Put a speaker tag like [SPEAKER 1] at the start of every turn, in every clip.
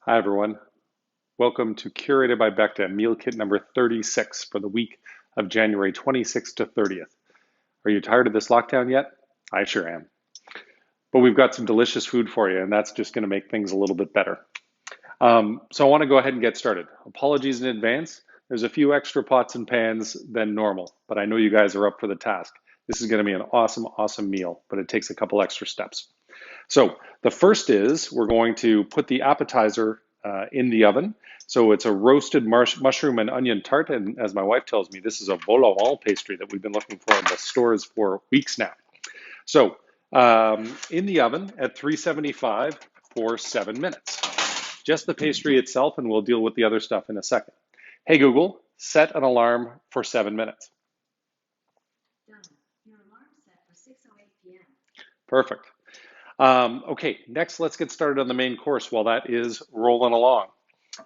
[SPEAKER 1] Hi, everyone. Welcome to Curated by Becta, meal kit number 36 for the week of January 26th to 30th. Are you tired of this lockdown yet? I sure am. But we've got some delicious food for you, and that's just going to make things a little bit better. So I want to go ahead and get started. Apologies in advance. There's a few extra pots and pans than normal, but I know you guys are up for the task. This is going to be an awesome, awesome meal, but it takes a couple extra steps. So the first is we're going to put the appetizer in the oven. So it's a roasted mushroom and onion tart. And as my wife tells me, this is a vol au vent pastry that we've been looking for in the stores for weeks now. So in the oven at 375 for 7 minutes. Just the pastry itself, and we'll deal with the other stuff in a second. Hey, Google, set an alarm for 7 minutes.
[SPEAKER 2] Done. Your alarm set for 6:08 p.m.
[SPEAKER 1] Perfect. Okay, next let's get started on the main course while that is rolling along.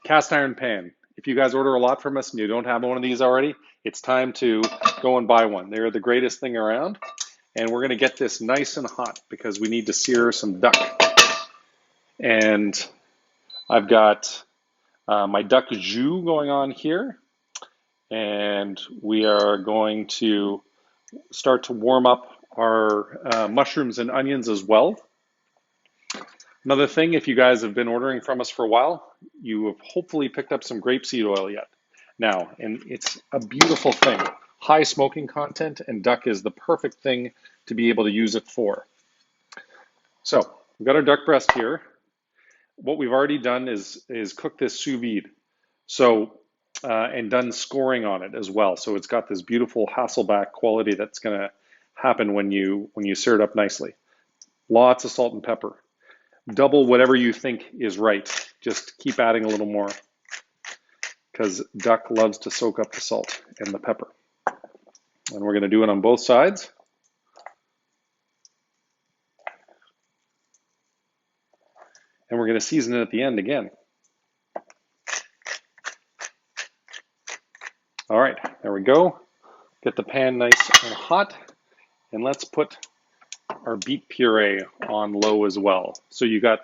[SPEAKER 1] Cast iron pan. If you guys order a lot from us and you don't have one of these already, it's time to go and buy one. They're the greatest thing around. And we're going to get this nice and hot because we need to sear some duck. And I've got my duck jus going on here. And we are going to start to warm up our mushrooms and onions as well. Another thing, if you guys have been ordering from us for a while, you have hopefully picked up some grapeseed oil yet. Now, and it's a beautiful thing. High smoking content, and duck is the perfect thing to be able to use it for. So, we've got our duck breast here. What we've already done is cook this sous vide. So, and done scoring on it as well. So it's got this beautiful Hasselback quality that's going to happen when you sear it up nicely. Lots of salt and pepper. Double whatever you think is right. Just keep adding a little more because duck loves to soak up the salt and the pepper. And we're going to do it on both sides. And we're going to season it at the end again. All right, there we go. Get the pan nice and hot. And let's put our beet puree on low as well. So you got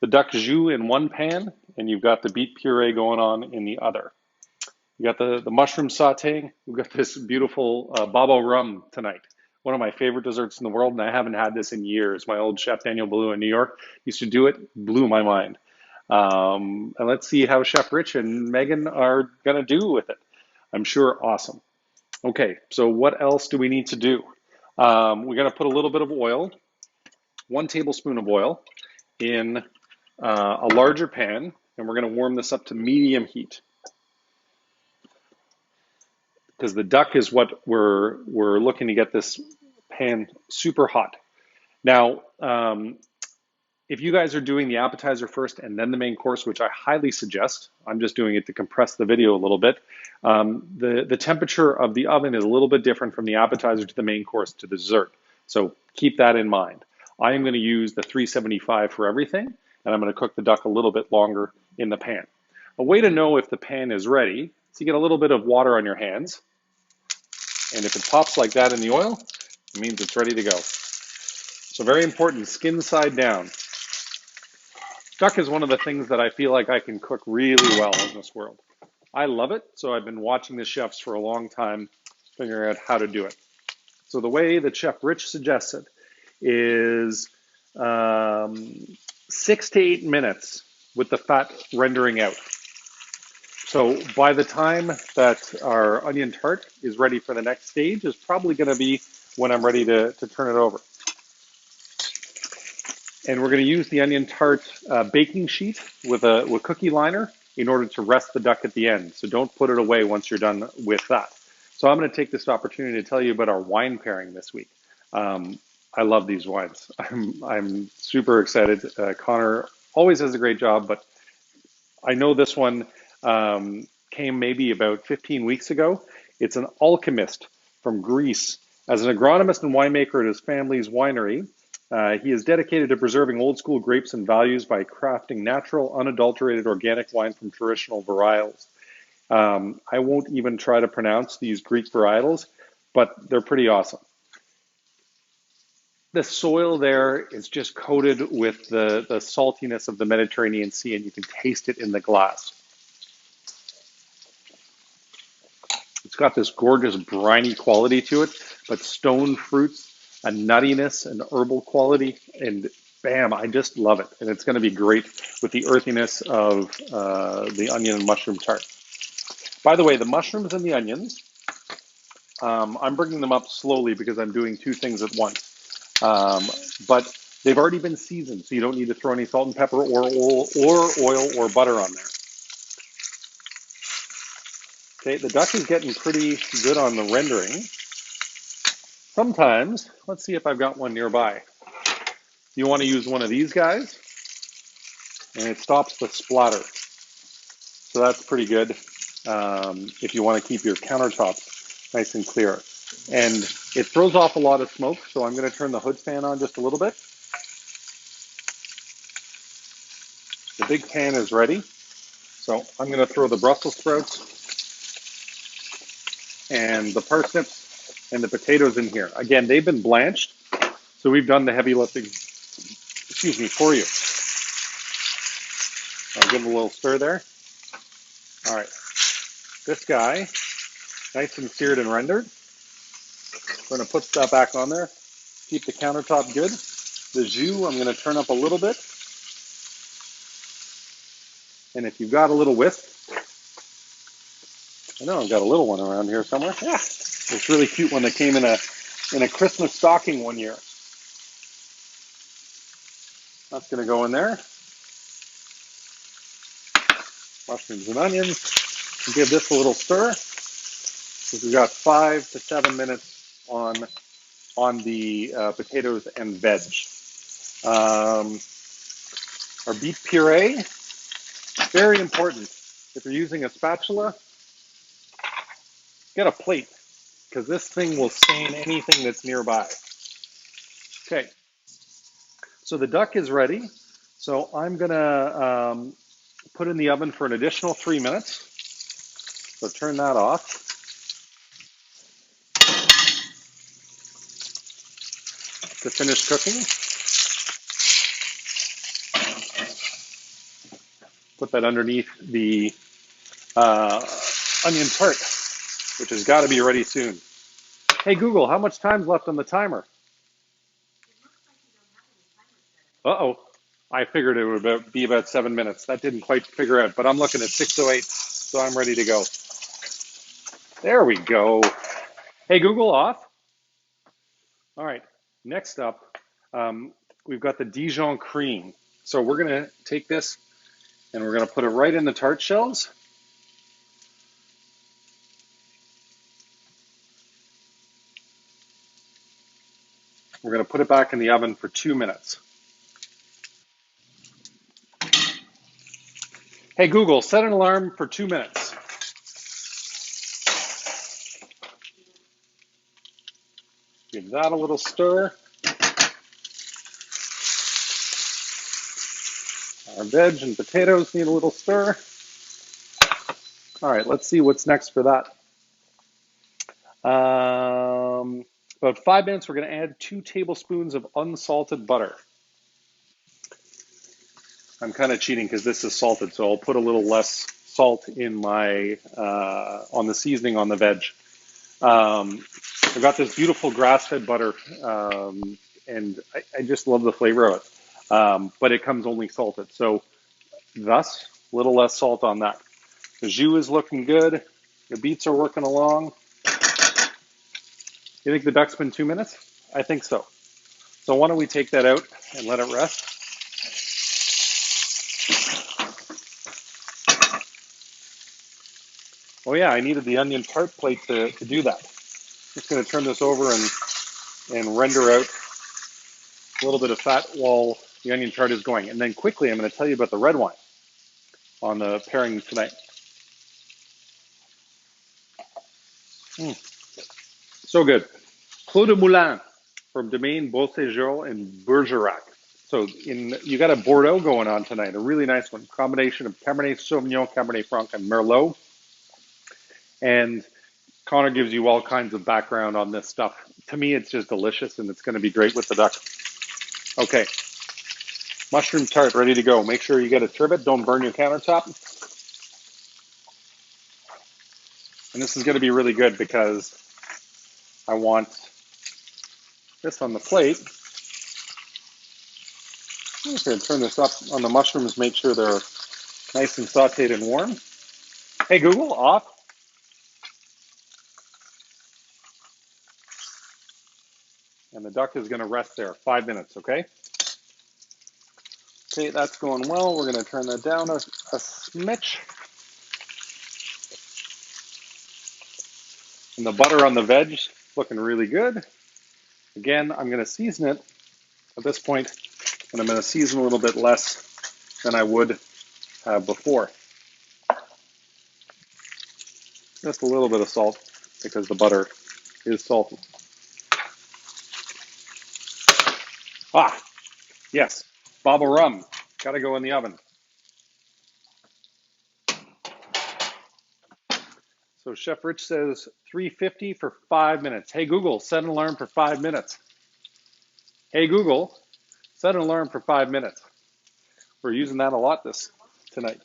[SPEAKER 1] the duck jus in one pan, and you've got the beet puree going on in the other. You got the mushroom sauteing. We've got this beautiful babo rum tonight. One of my favorite desserts in the world, and I haven't had this in years. My old chef Daniel Ballou in New York used to do it, blew my mind. And let's see how Chef Rich and Megan are going to do with it. I'm sure awesome. Okay, so what else do we need to do? We're going to put a little bit of oil, 1 tablespoon of oil, in a larger pan, and we're going to warm this up to medium heat because the duck is what we're looking to get this pan super hot. Now, if you guys are doing the appetizer first and then the main course, which I highly suggest, I'm just doing it to compress the video a little bit. The temperature of the oven is a little bit different from the appetizer to the main course to the dessert. So keep that in mind. I am going to use the 375 for everything, and I'm going to cook the duck a little bit longer in the pan. A way to know if the pan is ready is you get a little bit of water on your hands, and if it pops like that in the oil, it means it's ready to go. So very important, skin side down. Duck is one of the things that I feel like I can cook really well in this world. I love it, so I've been watching the chefs for a long time, figuring out how to do it. So the way that Chef Rich suggested is 6 to 8 minutes with the fat rendering out. So by the time that our onion tart is ready for the next stage is probably going to be when I'm ready to turn it over. And we're going to use the onion tart baking sheet with a cookie liner in order to rest the duck at the end. So don't put it away once you're done with that. So I'm going to take this opportunity to tell you about our wine pairing this week. I love these wines. I'm super excited. Connor always does a great job, but I know this one came maybe about 15 weeks ago. It's an alchemist from Greece. As an agronomist and winemaker at his family's winery, he is dedicated to preserving old school grapes and values by crafting natural, unadulterated organic wine from traditional varietals. I won't even try to pronounce these Greek varietals, but they're pretty awesome. The soil there is just coated with the saltiness of the Mediterranean Sea, and you can taste it in the glass. It's got this gorgeous briny quality to it, but stone fruits, a nuttiness, an herbal quality, and bam, I just love it. And it's going to be great with the earthiness of the onion and mushroom tart. By the way, the mushrooms and the onions, I'm bringing them up slowly because I'm doing two things at once. But they've already been seasoned, so you don't need to throw any salt and pepper or oil or butter on there. Okay, the duck is getting pretty good on the rendering. Sometimes, let's see if I've got one nearby. You want to use one of these guys, and it stops the splatter. So that's pretty good if you want to keep your countertops nice and clear. And it throws off a lot of smoke, so I'm going to turn the hood fan on just a little bit. The big pan is ready. So I'm going to throw the Brussels sprouts and the parsnips and the potatoes in here. Again, they've been blanched, so we've done the heavy lifting, excuse me, for you. I'll give it a little stir there. All right, this guy, nice and seared and rendered. We're going to put that back on there. Keep the countertop good. The jus, I'm going to turn up a little bit. And if you've got a little whisk, I know I've got a little one around here somewhere. Yeah, it's really cute one that came in a Christmas stocking one year. That's going to go in there. Mushrooms and onions. Give this a little stir. We've got 5 to 7 minutes on the potatoes and veg. Our beet puree, very important. If you're using a spatula, get a plate because this thing will stain anything that's nearby. Okay, so the duck is ready. So I'm gonna put in the oven for an additional 3 minutes. So turn that off. To finish cooking. Put that underneath the onion tart, which has got to be ready soon. Hey Google, how much time's left on the timer? Uh-oh. I figured it would be about 7 minutes. That didn't quite figure out, but I'm looking at 6:08, so I'm ready to go. There we go. Hey Google, off. All right, next up, we've got the Dijon cream. So we're going to take this and we're going to put it right in the tart shells. We're going to put it back in the oven for 2 minutes. Hey Google, set an alarm for 2 minutes. Give that a little stir. Our veg and potatoes need a little stir. All right, let's see what's next for that. About 5 minutes, we're going to add 2 tablespoons of unsalted butter. I'm kind of cheating because this is salted, so I'll put a little less salt in my on the seasoning on the veg. I've got this beautiful grass-fed butter, and I just love the flavor of it. But it comes only salted, so thus a little less salt on that. The jus is looking good. The beets are working along. You think the duck's been 2 minutes? I think so. So why don't we take that out and let it rest? Oh yeah, I needed the onion tart plate to do that. Just going to turn this over and render out a little bit of fat while the onion tart is going. And then quickly, I'm going to tell you about the red wine on the pairing tonight. So good. Clos de Moulin from Domaine Beauséjour in Bergerac. So you got a Bordeaux going on tonight, a really nice one. Combination of Cabernet Sauvignon, Cabernet Franc, and Merlot. And Connor gives you all kinds of background on this stuff. To me, it's just delicious, and it's going to be great with the duck. Okay, mushroom tart ready to go. Make sure you get a trivet. Don't burn your countertop. And this is going to be really good because I want this on the plate. I'm just going to turn this up on the mushrooms, make sure they're nice and sauteed and warm. Hey, Google, off. And the duck is going to rest there 5 minutes, okay? Okay, that's going well. We're going to turn that down a smidge. And the butter on the veg looking really good. Again, I'm going to season it at this point, and I'm going to season a little bit less than I would have before. Just a little bit of salt because the butter is salty. Ah, yes, bobble rum. Got to go in the oven. So Chef Rich says 350 for 5 minutes. Hey Google, set an alarm for 5 minutes. Hey Google, set an alarm for 5 minutes. We're using that a lot tonight.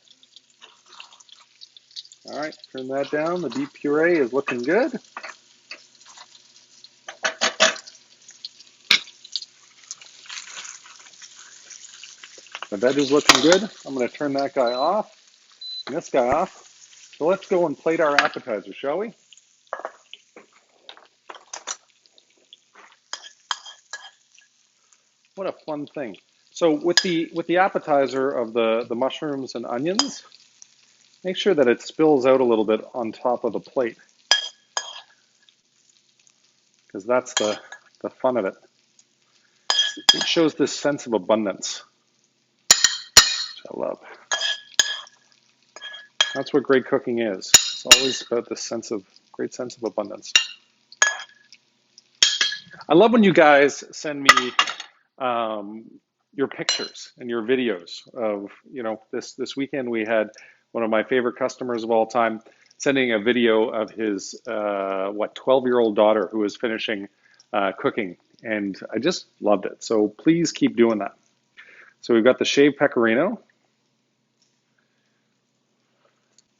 [SPEAKER 1] All right, turn that down. The beef puree is looking good. The veg is looking good. I'm going to turn that guy off and this guy off. So let's go and plate our appetizer, shall we? What a fun thing. So with the appetizer of the mushrooms and onions, make sure that it spills out a little bit on top of the plate, because that's the fun of it. It shows this sense of abundance, which I love. That's what great cooking is. It's always about this great sense of abundance. I love when you guys send me your pictures and your videos of, this weekend we had one of my favorite customers of all time sending a video of his 12-year-old daughter who was finishing cooking, and I just loved it. So please keep doing that. So we've got the shaved pecorino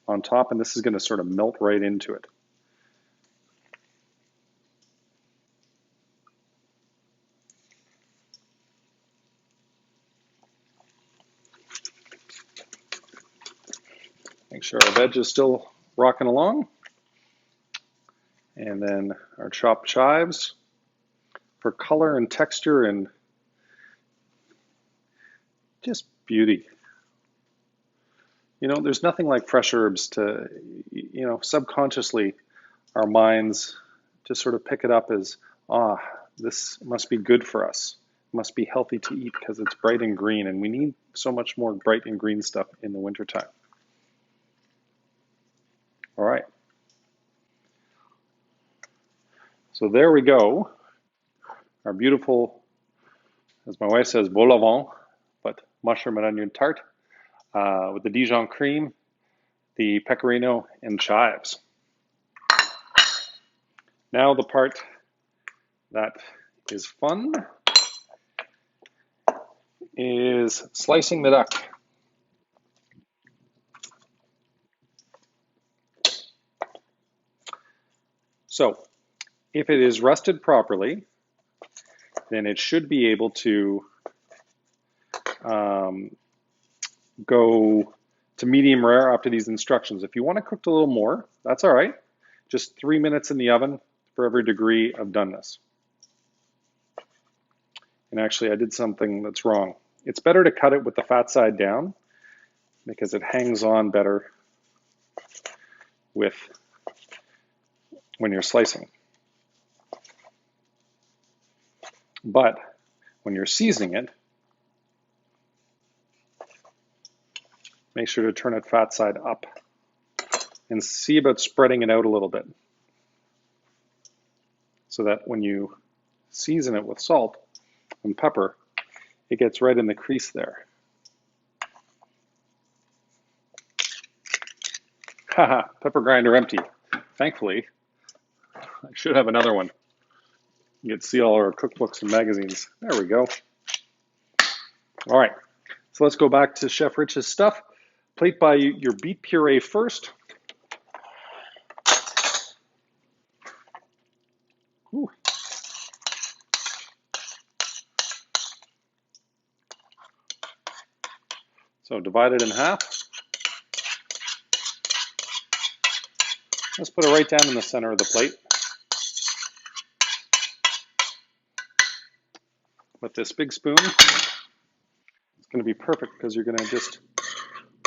[SPEAKER 1] on top, and this is going to sort of melt right into it. Make sure our veg is still rocking along. And then our chopped chives for color and texture and just beauty. There's nothing like fresh herbs to, subconsciously our minds just sort of pick it up as, this must be good for us. It must be healthy to eat because it's bright and green, and we need so much more bright and green stuff in the wintertime. All right. So there we go. Our beautiful, as my wife says, vol au vent, but mushroom and onion tart with the Dijon cream, the pecorino, and chives. Now the part that is fun is slicing the duck. So if it is rested properly, then it should be able to go to medium rare after these instructions. If you want it cooked a little more, that's all right. Just 3 minutes in the oven for every degree of doneness. And actually, I did something that's wrong. It's better to cut it with the fat side down because it hangs on better when you're slicing. But when you're seasoning it, make sure to turn it fat side up and see about spreading it out a little bit so that when you season it with salt and pepper, it gets right in the crease there. Haha, pepper grinder empty. Thankfully, I should have another one. You get to see all our cookbooks and magazines. There we go. All right, so let's go back to Chef Rich's stuff. Plate by your beet puree first. Ooh. So divide it in half. Let's put it right down in the center of the plate. With this big spoon, it's going to be perfect because you're going to just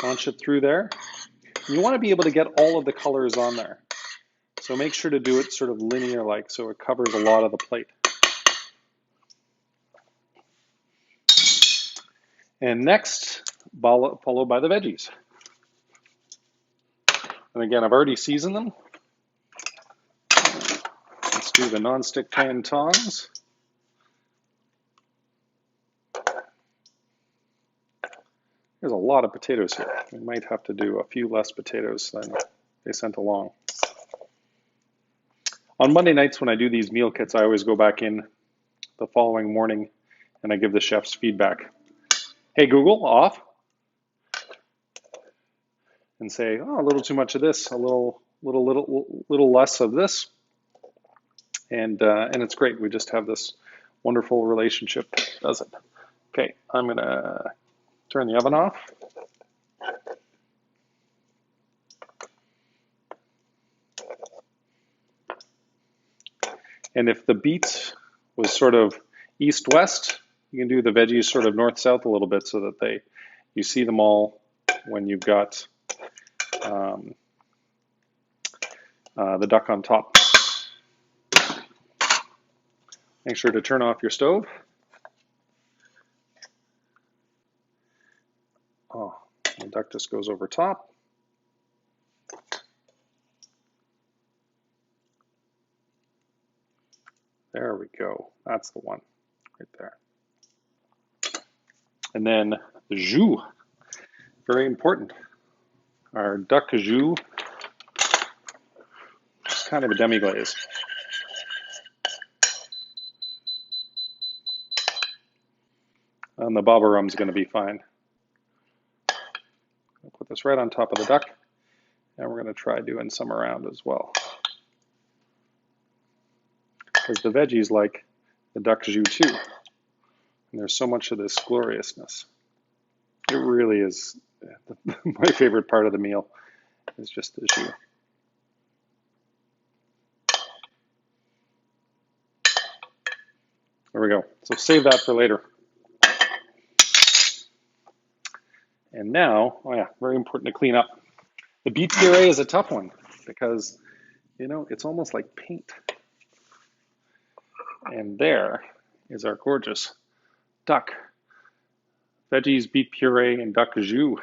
[SPEAKER 1] launch it through there. And you want to be able to get all of the colors on there. So make sure to do it sort of linear-like so it covers a lot of the plate. And next, followed by the veggies. And again, I've already seasoned them. Let's do the non-stick pan tongs. There's a lot of potatoes here. We might have to do a few less potatoes than they sent along. On Monday nights when I do these meal kits, I always go back in the following morning and I give the chefs feedback. Hey Google, off. And say, oh, a little too much of this, a little less of this. And it's great. We just have this wonderful relationship that does it. Okay, I'm gonna turn the oven off. And if the beet was sort of east-west, you can do the veggies sort of north-south a little bit so that you see them all when you've got the duck on top. Make sure to turn off your stove. Oh, the duck just goes over top. There we go. That's the one right there. And then the jus, very important. Our duck jus, it's kind of a demi-glaze. And the baba rum's going to be fine. I'll put this right on top of the duck, and we're going to try doing some around as well. Because the veggies like the duck jus too. And there's so much of this gloriousness. It really is my favorite part of the meal is just the jus. There we go. So save that for later. And now, oh yeah, very important to clean up. The beet puree is a tough one because, you know, it's almost like paint. And there is our gorgeous duck. Veggies, beet puree, and duck jus.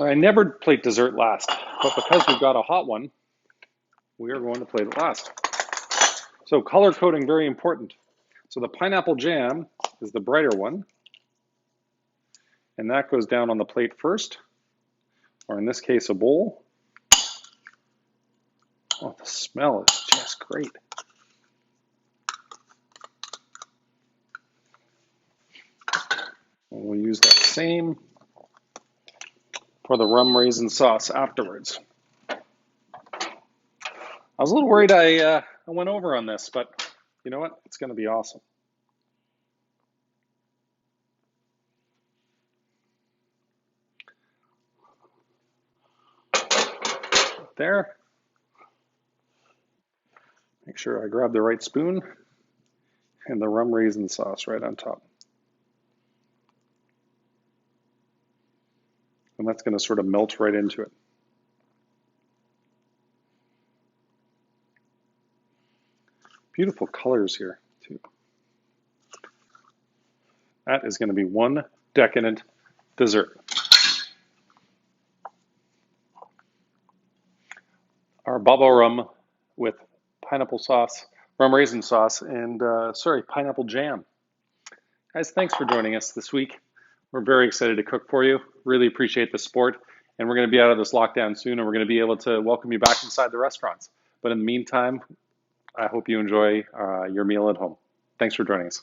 [SPEAKER 1] I never plate dessert last, but because we've got a hot one, we are going to plate it last. So color coding, very important. So the pineapple jam is the brighter one, and that goes down on the plate first, or in this case, a bowl. Oh, the smell is just great. And we'll use that same for the rum raisin sauce afterwards. I was a little worried I went over on this, but you know what? It's going to be awesome. There. Make sure I grab the right spoon and the rum raisin sauce right on top. And that's going to sort of melt right into it. Beautiful colors here, too. That is going to be one decadent dessert. Our baba rum with pineapple sauce, rum raisin sauce, and pineapple jam. Guys, thanks for joining us this week. We're very excited to cook for you. Really appreciate the support. and we're going to be out of this lockdown soon, and we're going to be able to welcome you back inside the restaurants. But in the meantime, I hope you enjoy your meal at home. Thanks for joining us.